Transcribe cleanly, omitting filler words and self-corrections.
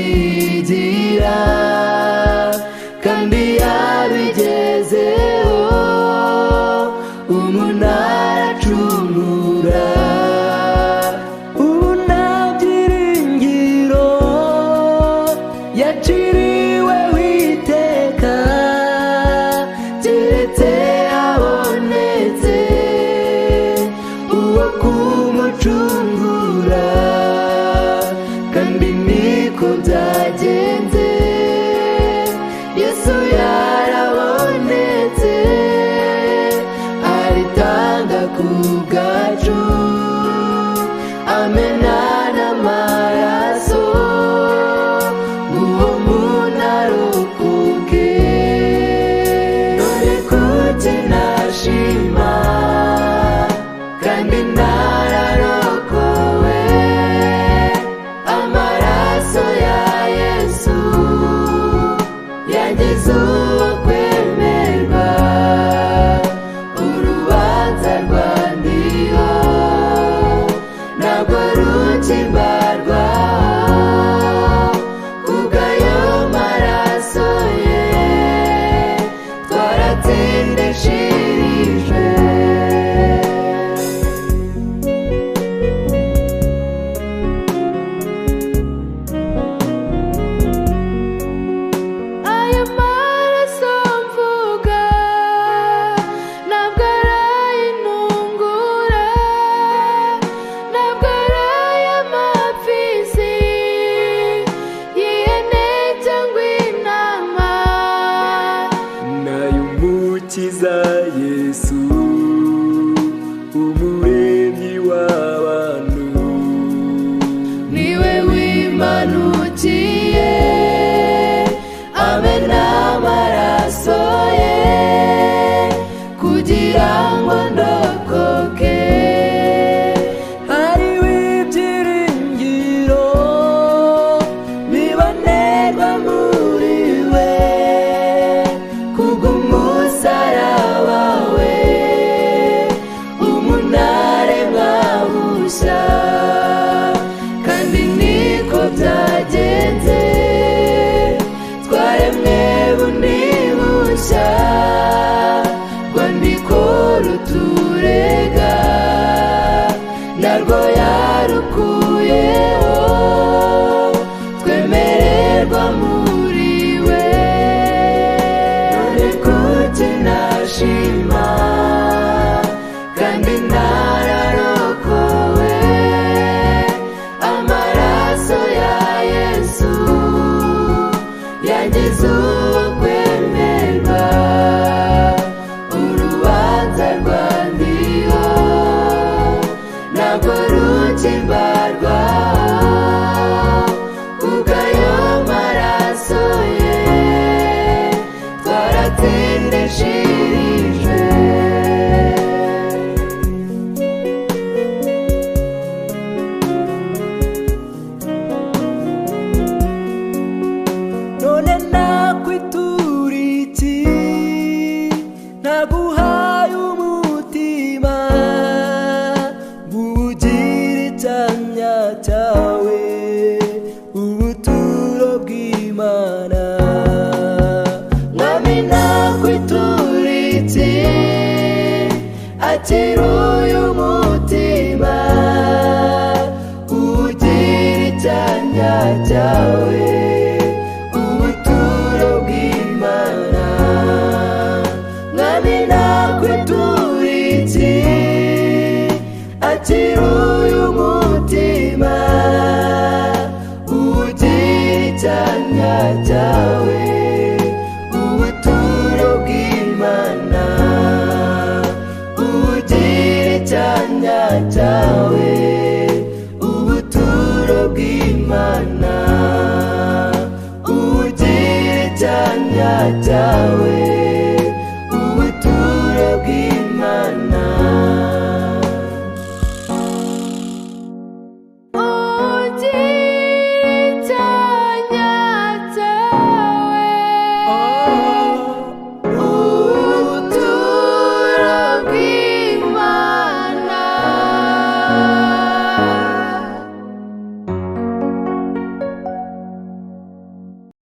Mazaragigira kandi yabigezeho umunara acungura ubu nta byiringiro yaciriwe witeka keretse habonetse uwo kumucungura kandi niko byagenze Yesu yarabonetse aritanga ku bwacu amena n'amaraso uwo munara ukuke none kuki nashima kandi nararokowe yagize uwo kwemerwa urubanza rwandiho ntabwo rukimbarwaho kubw'ayo maraso ye twaratsindishirijwe Umukiza Yesu umuremyi w'abantu niwe wimanukiye amena amaraso ye kugira ngo ndokoke hariho ibyiringiro bibonerwa muri we kandi niko byagenze twaremwe bundi bushya rwandiko ruturega narwo yarukuyeho twemererwa muri we none kuki nashima kandi nararokowe yagize uwo kwemerwa urubanza rwandiho ntabwo rukimbarwaho kubw'ayo maraso ye twaratsindishirijwe none nakwitura iki naguhaye umutima ngugire icyanya cyawe ubuturo bw'Imana mwami nakwitura iki akira uyu mutima ugire icyanya cyawe akira uyu mutima ugire icyanya cyawe Imana ugira icyanya cyawe